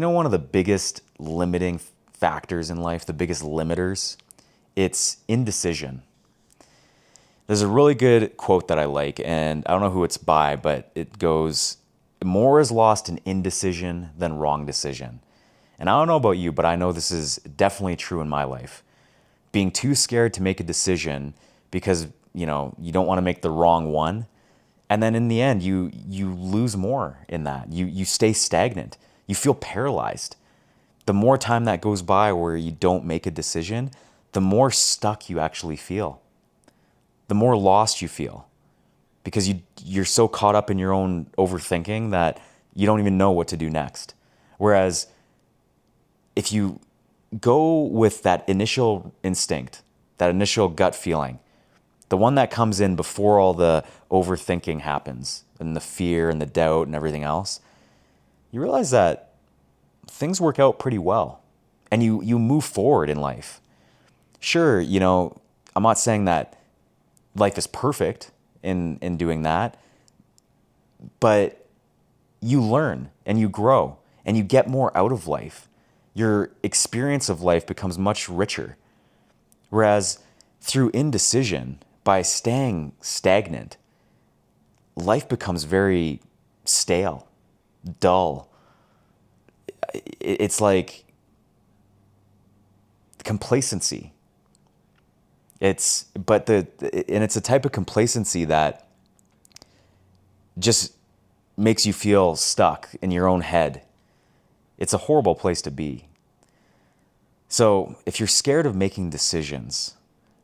One of the biggest limiting factors in life, the biggest limiters, it's indecision. There's a really good quote that I like, and I don't know who it's by, but it goes, more is lost in indecision than wrong decision. And I don't know about you, but I know this is definitely true in my life. Being too scared to make a decision because, you don't want to make the wrong one. And then in the end, you lose more in that. You stay stagnant. You feel paralyzed. The more time that goes by where you don't make a decision, the more stuck you actually feel. The more lost you feel because you're so caught up in your own overthinking that you don't even know what to do next. Whereas if you go with that initial instinct, that initial gut feeling, the one that comes in before all the overthinking happens and the fear and the doubt and everything else, you realize that things work out pretty well and you move forward in life. Sure, I'm not saying that life is perfect in doing that, but you learn and you grow and you get more out of life. Your experience of life becomes much richer. Whereas through indecision, by staying stagnant, life becomes very stale, dull. It's like complacency. It's a type of complacency that just makes you feel stuck in your own head. It's a horrible place to be. So if you're scared of making decisions,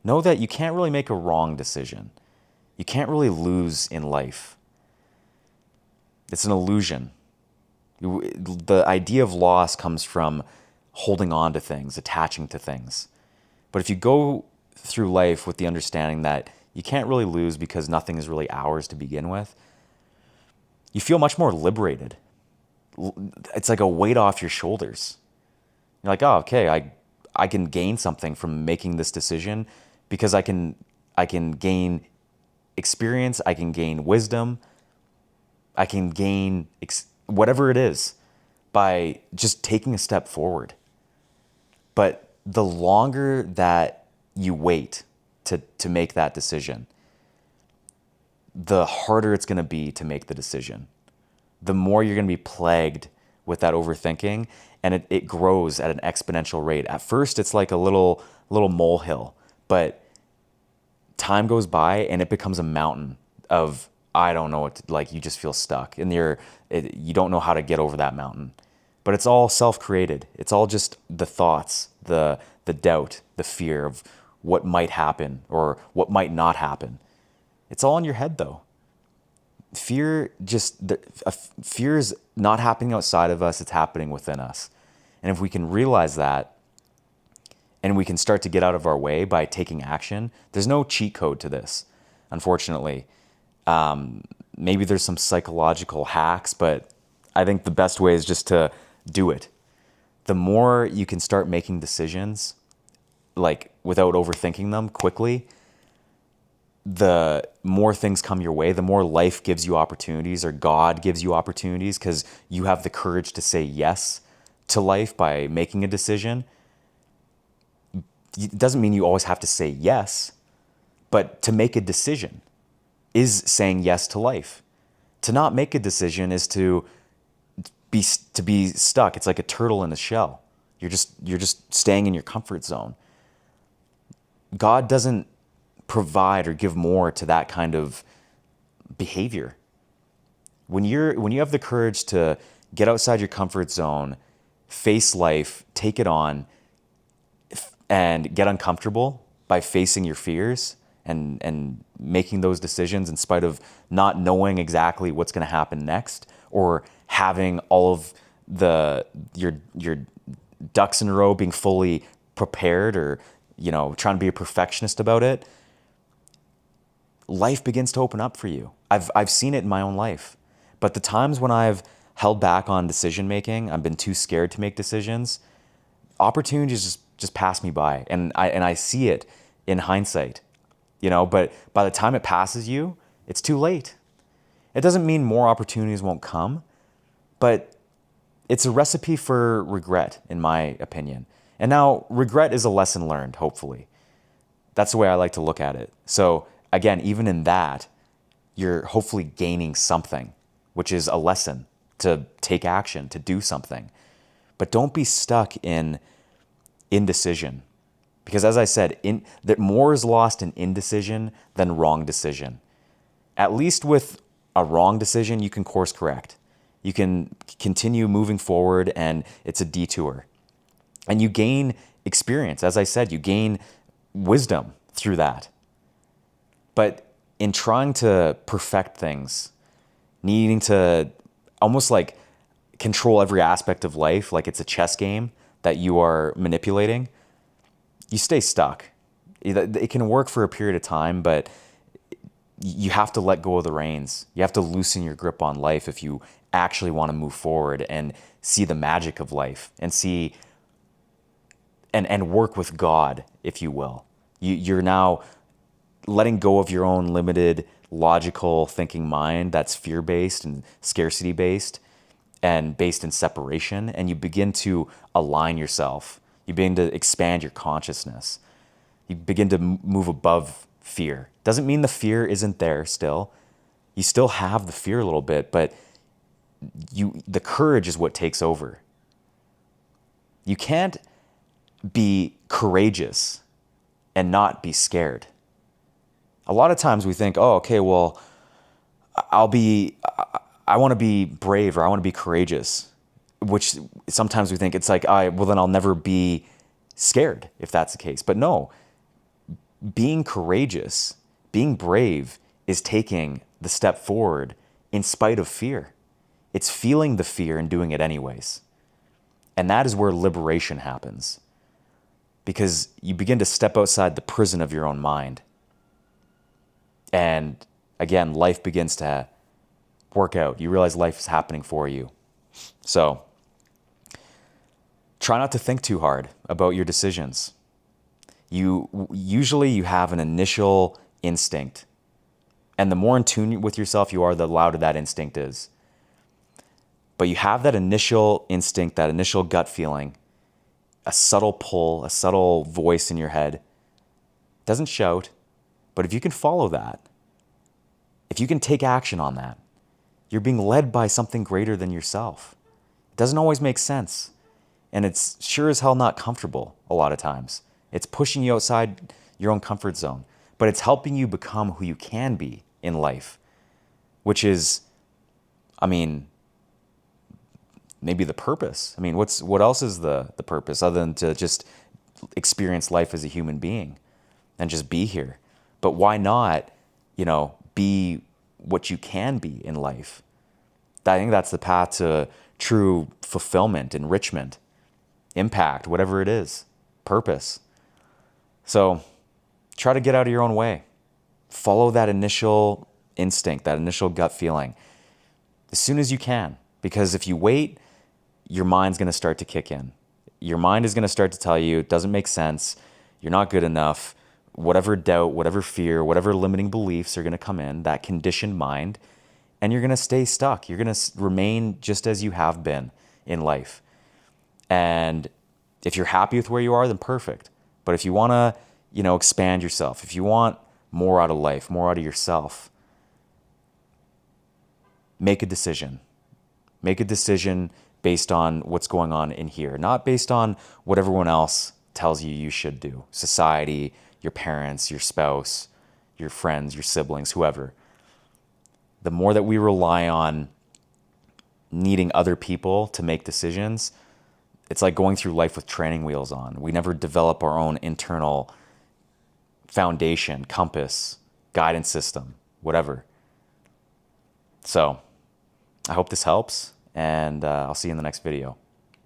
know that you can't really make a wrong decision. You can't really lose in life. It's an illusion. The idea of loss comes from holding on to things, attaching to things. But if you go through life with the understanding that you can't really lose because nothing is really ours to begin with, you feel much more liberated. It's like a weight off your shoulders. You're like, oh, okay, I can gain something from making this decision because I can gain experience, I can gain wisdom, I can gain whatever it is by just taking a step forward. But the longer that you wait to make that decision, the harder it's going to be to make the decision. The more you're going to be plagued with that overthinking, and it grows at an exponential rate. At first, it's like a little molehill, but time goes by and it becomes a mountain of, I don't know what to, like, you just feel stuck and you don't know how to get over that mountain. But it's all self-created. It's all just the thoughts, the doubt, the fear of what might happen or what might not happen. It's all in your head though. Fear is not happening outside of us, it's happening within us. And if we can realize that and we can start to get out of our way by taking action, there's no cheat code to this, unfortunately. Maybe there's some psychological hacks, but I think the best way is just to do it. The more you can start making decisions, like without overthinking them quickly, the more things come your way, the more life gives you opportunities or God gives you opportunities because you have the courage to say yes to life by making a decision. It doesn't mean you always have to say yes, but to make a decision is saying yes to life. To not make a decision is to be stuck. It's like a turtle in a shell. You're just staying in your comfort zone. God doesn't provide or give more to that kind of behavior. When you have the courage to get outside your comfort zone, face life, take it on, and get uncomfortable by facing your fears and making those decisions in spite of not knowing exactly what's going to happen next or having all of your ducks in a row, being fully prepared or trying to be a perfectionist about it, life begins to open up for you. I've seen it in my own life. But the times when I've held back on decision making, I've been too scared to make decisions, opportunities just pass me by, and I see it in hindsight. But by the time it passes you, it's too late. It doesn't mean more opportunities won't come, but it's a recipe for regret, in my opinion. And now regret is a lesson learned, hopefully. That's the way I like to look at it. So again, even in that, you're hopefully gaining something, which is a lesson to take action, to do something. But don't be stuck in indecision. Because as I said, that more is lost in indecision than wrong decision. At least with a wrong decision, you can course correct. You can continue moving forward and it's a detour. And you gain experience. As I said, you gain wisdom through that. But in trying to perfect things, needing to almost like control every aspect of life, like it's a chess game that you are manipulating, you stay stuck. It can work for a period of time, but you have to let go of the reins. You have to loosen your grip on life if you actually want to move forward and see the magic of life and see and work with God, if you will. You're now letting go of your own limited logical thinking mind that's fear-based and scarcity-based and based in separation, and you begin to align yourself. You begin to expand your consciousness. You begin to move above fear. Doesn't mean the fear isn't there still. You still have the fear a little bit, but the courage is what takes over. You can't be courageous and not be scared. A lot of times we think, oh, okay, well, I want to be brave or I want to be courageous, which sometimes we think it's like, well, then I'll never be scared if that's the case. But no, being courageous, being brave is taking the step forward in spite of fear. It's feeling the fear and doing it anyways. And that is where liberation happens, because you begin to step outside the prison of your own mind. And again, life begins to work out. You realize life is happening for you. So try not to think too hard about your decisions. Usually you have an initial instinct. And the more in tune with yourself you are, the louder that instinct is. But you have that initial instinct, that initial gut feeling, a subtle pull, a subtle voice in your head. It doesn't shout, but if you can follow that, if you can take action on that, you're being led by something greater than yourself. It doesn't always make sense. And it's sure as hell not comfortable a lot of times. It's pushing you outside your own comfort zone, but it's helping you become who you can be in life, which is, maybe the purpose. What else is the purpose other than to just experience life as a human being and just be here? But why not, be what you can be in life? I think that's the path to true fulfillment, enrichment, impact, whatever it is, purpose. So try to get out of your own way. Follow that initial instinct, that initial gut feeling as soon as you can. Because if you wait, your mind's going to start to kick in. Your mind is going to start to tell you it doesn't make sense, you're not good enough, whatever doubt, whatever fear, whatever limiting beliefs are going to come in, that conditioned mind, and you're going to stay stuck. You're going to remain just as you have been in life. And if you're happy with where you are, then perfect. But if you want to, expand yourself, if you want more out of life, more out of yourself, make a decision. Make a decision based on what's going on in here, not based on what everyone else tells you should do. Society, your parents, your spouse, your friends, your siblings, whoever. The more that we rely on needing other people to make decisions, it's like going through life with training wheels on. We never develop our own internal foundation, compass, guidance system, whatever. So I hope this helps, and I'll see you in the next video.